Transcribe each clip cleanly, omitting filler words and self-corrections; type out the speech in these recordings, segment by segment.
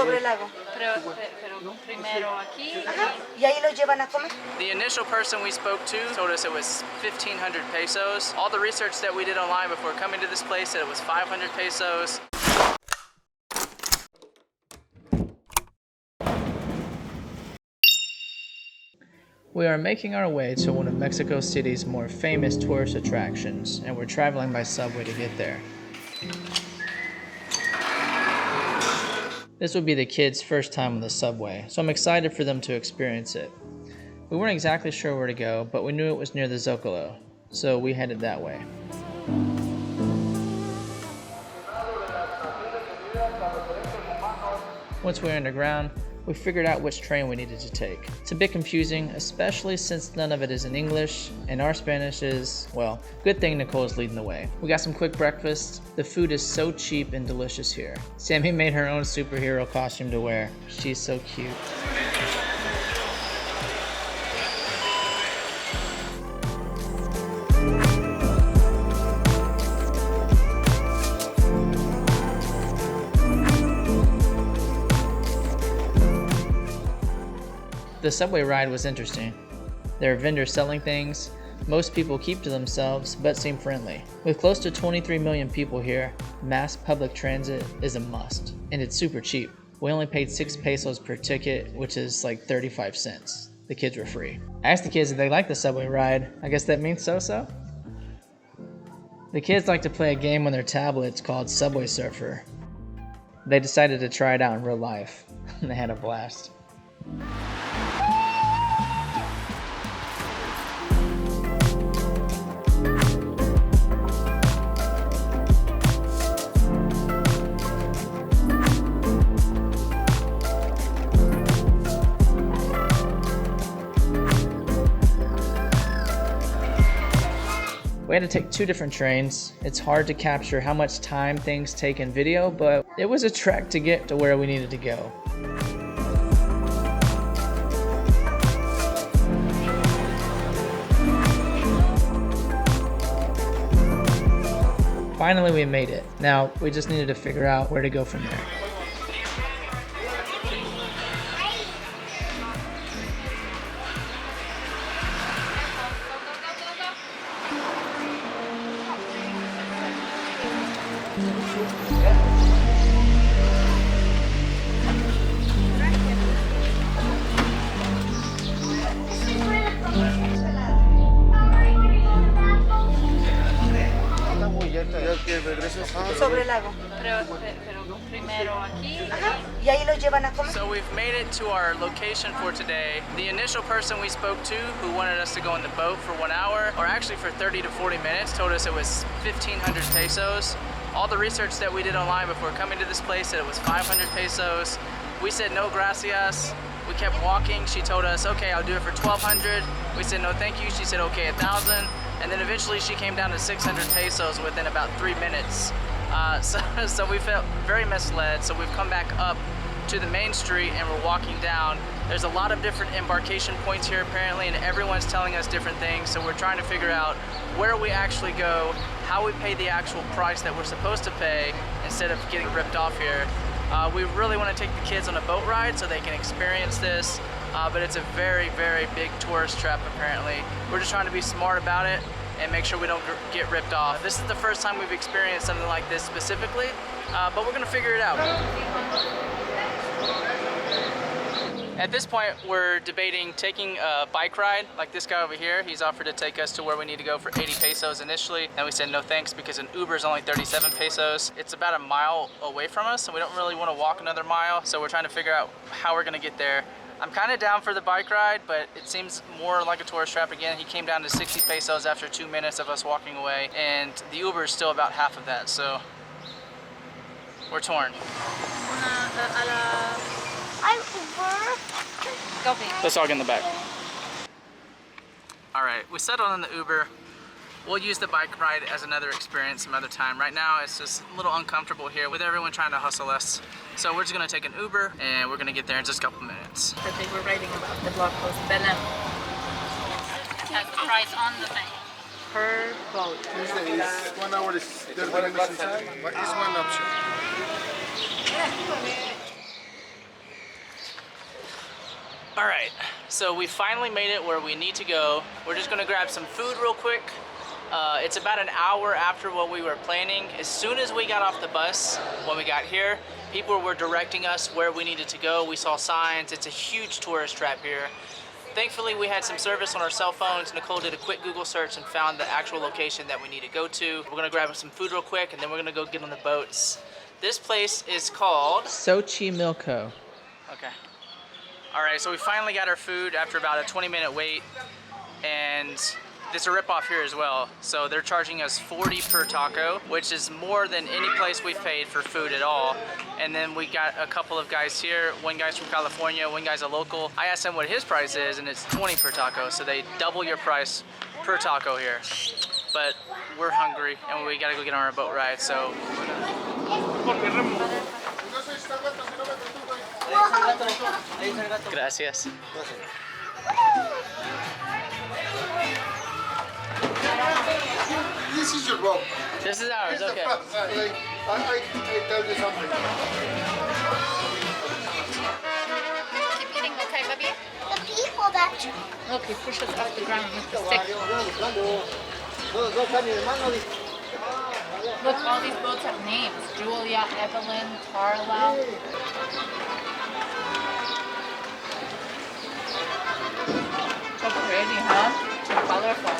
Sobre el lago. Pero primero aquí. Ajá. ¿Y ahí los llevan a comer? The initial person we spoke to told us it was 1,500 pesos. All the research that we did online before coming to this place said it was 500 pesos. We are making our way to one of Mexico City's more famous tourist attractions, and we're traveling by subway to get there. This will be the kids' first time on the subway, so I'm excited for them to experience it. We weren't exactly sure where to go, but we knew it was near the Zócalo, so we headed that way. Once we were underground, we figured out which train we needed to take. It's a bit confusing, especially since none of it is in English, and our Spanish is, well, good thing Nicole's leading the way. We got some quick breakfast. The food is so cheap and delicious here. Sammy made her own superhero costume to wear. She's so cute. The subway ride was interesting. There are vendors selling things. Most people keep to themselves, but seem friendly. With close to 23 million people here, mass public transit is a must, and it's super cheap. We only paid 6 pesos per ticket, which is like 35 cents. The kids were free. I asked the kids if they liked the subway ride. I guess that means so-so? The kids like to play a game on their tablets called Subway Surfer. They decided to try it out in real life, and they had a blast. We had to take 2 different trains. It's hard to capture how much time things take in video, but it was a trek to get to where we needed to go. Finally, we made it. Now, we just needed to figure out where to go from there. Sobre el lago. Pero primero aquí. Ajá. ¿Y ahí los llevan a comer? So we've made it to our location for today. The initial person we spoke to who wanted us to go in the boat for 1 hour, or actually for 30 to 40 minutes, told us it was 1,500 pesos. All the research that we did online before coming to this place said it was 500 pesos. We said no gracias. We kept walking. She told us, okay, I'll do it for 1,200. We said no thank you. She said okay, 1,000. And then eventually she came down to 600 pesos within about 3 minutes. So we felt very misled. So we've come back up to the main street and we're walking down. There's a lot of different embarkation points here apparently, and everyone's telling us different things. So we're trying to figure out where we actually go, how we pay the actual price that we're supposed to pay instead of getting ripped off here. We really want to take the kids on a boat ride so they can experience this. But it's a very, very big tourist trap apparently. We're just trying to be smart about it and make sure we don't get ripped off. This is the first time we've experienced something like this specifically, but we're gonna figure it out. At this point, we're debating taking a bike ride like this guy over here. He's offered to take us to where we need to go for 80 pesos initially, and we said no thanks because an Uber is only 37 pesos. It's about a mile away from us, and we don't really want to walk another mile, so we're trying to figure out how we're gonna get there. I'm kind of down for the bike ride, but it seems more like a tourist trap again. He came down to 60 pesos after 2 minutes of us walking away, and the Uber is still about half of that, so we're torn. I'm Uber. Let's all get in the back. All right, we settled on the Uber. We'll use the bike ride as another experience some other time. Right now, it's just a little uncomfortable here with everyone trying to hustle us. So we're just gonna take an Uber and we're gonna get there in just a couple minutes. That they were writing about the blog post. Belém. It has the price on the thing. Per boat. Tuesday is 1 hour is 30 minutes inside. But it's one option. All right, so we finally made it where we need to go. We're just gonna grab some food real quick. It's about an hour after what we were planning. As soon as we got off the bus, when we got here, people were directing us where we needed to go. We saw signs. It's a huge tourist trap here. Thankfully, we had some service on our cell phones. Nicole did a quick Google search and found the actual location that we need to go to. We're gonna grab some food real quick, and then we're gonna go get on the boats. This place is called Xochimilco. Okay. All right, so we finally got our food after about a 20-minute wait, and there's a rip-off here as well. So they're charging us $40 per taco, which is more than any place we've paid for food at all. And then we got a couple of guys here. One guy's from California, one guy's a local. I asked him what his price is, and it's $20 per taco. So they double your price per taco here. But we're hungry, and we gotta go get on our boat ride, so. Gracias. This is your rope. This is ours, okay. I tell you something. Keep eating, okay, baby? The people that Look, he pushes off the ground with the stick. Look, all these boats have names. Julia, Evelyn, Carla. So pretty, huh? So colorful.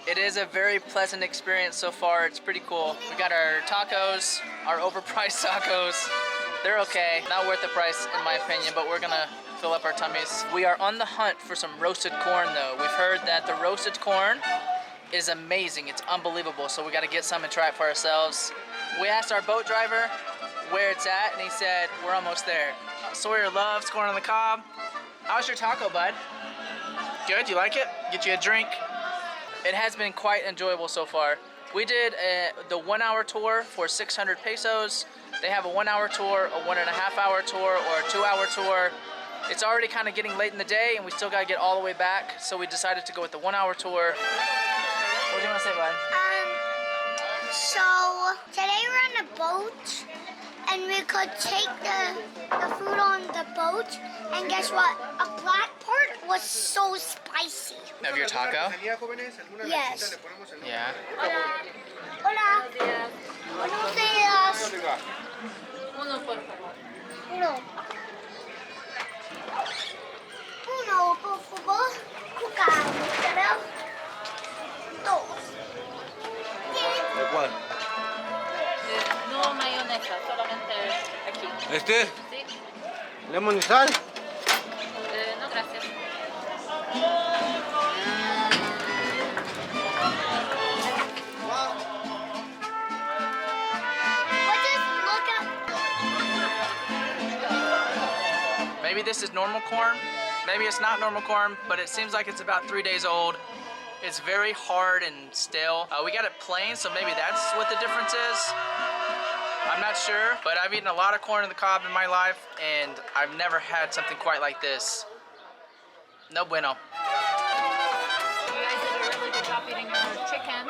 It is a very pleasant experience so far. It's pretty cool. We got our tacos, our overpriced tacos. They're okay, not worth the price in my opinion, but we're gonna fill up our tummies. We are on the hunt for some roasted corn though. We've heard that the roasted corn is amazing. It's unbelievable, so we gotta get some and try it for ourselves. We asked our boat driver where it's at, and he said, we're almost there. Sawyer loves corn on the cob. How's your taco, bud? Good, you like it? Get you a drink. It has been quite enjoyable so far. We did the 1 hour tour for 600 pesos. They have a 1 hour tour, a 1.5 hour tour, or a 2 hour tour. It's already kind of getting late in the day and we still gotta get all the way back. So we decided to go with the 1 hour tour. What do you wanna say, bud? So today we're on a boat and we could take the food on the boat, and guess what? A black part was so spicy. Of your taco? Yes. Yeah. Hola. Buenos días. Uno, por favor. Uno. Uno, por favor. Cucaracha. Dos. ¿Cuál? No mayonesa, solamente aquí. ¿Este? Sí. ¿Lemon y sal? No, gracias. Maybe this is normal corn. Maybe it's not normal corn, but it seems like it's about 3 days old. It's very hard and stale. We got it plain, so maybe that's what the difference is. I'm not sure, but I've eaten a lot of corn on the cob in my life, and I've never had something quite like this. No bueno. You guys did a really good job eating your chicken.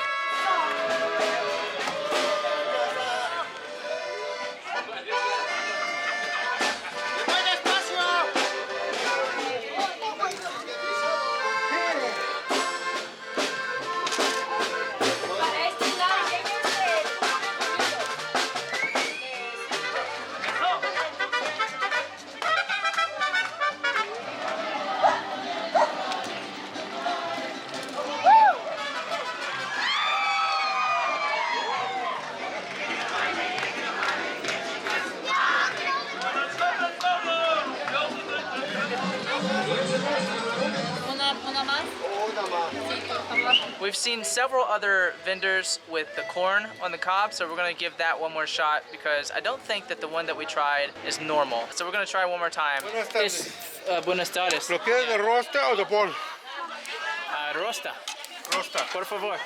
We've seen several other vendors with the corn on the cob, so we're gonna give that one more shot because I don't think that the one that we tried is normal. So we're gonna try one more time. Buenas tardes. Buenas tardes. ¿Lo quieres de rosta o de polvo? Rosta, Rosta. por favor.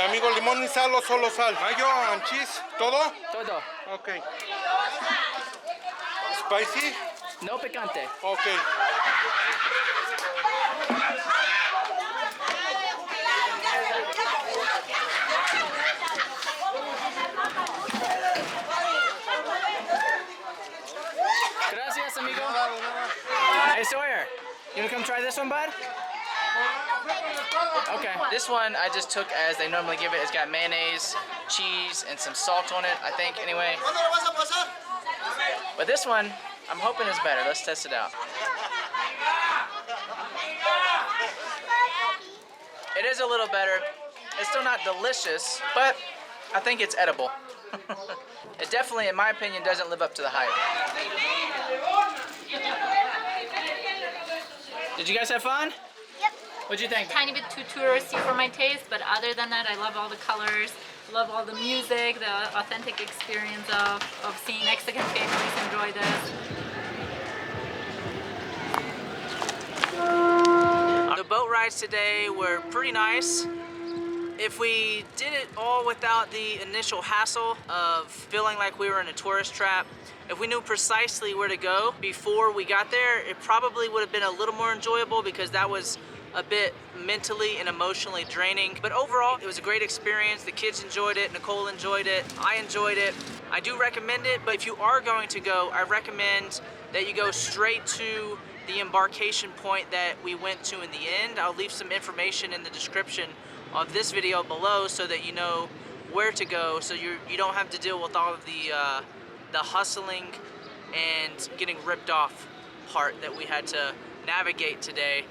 Amigo, limón y sal o solo sal. Mayo, anchis, ¿todo? Todo. Ok. Spicy? No picante. Ok. Gracias, amigo. Hey, Sawyer, you wanna come try this one, bud? Okay. This one I just took as they normally give it. It's got mayonnaise, cheese, and some salt on it, I think, anyway. But this one, I'm hoping is better. Let's test it out. It is a little better. It's still not delicious, but I think it's edible. It definitely, in my opinion, doesn't live up to the hype. Did you guys have fun? Yep. What'd you think? Tiny bit too touristy for my taste, but other than that, I love all the colors, love all the music, the authentic experience of seeing Mexican families enjoy this. The boat rides today were pretty nice. If we did it all without the initial hassle of feeling like we were in a tourist trap, if we knew precisely where to go before we got there, it probably would have been a little more enjoyable because that was a bit mentally and emotionally draining. But overall, it was a great experience. The kids enjoyed it, Nicole enjoyed it, I enjoyed it. I do recommend it, but if you are going to go, I recommend that you go straight to the embarkation point that we went to in the end. I'll leave some information in the description of this video below so that you know where to go, so you don't have to deal with all of the hustling and getting ripped off part that we had to navigate today.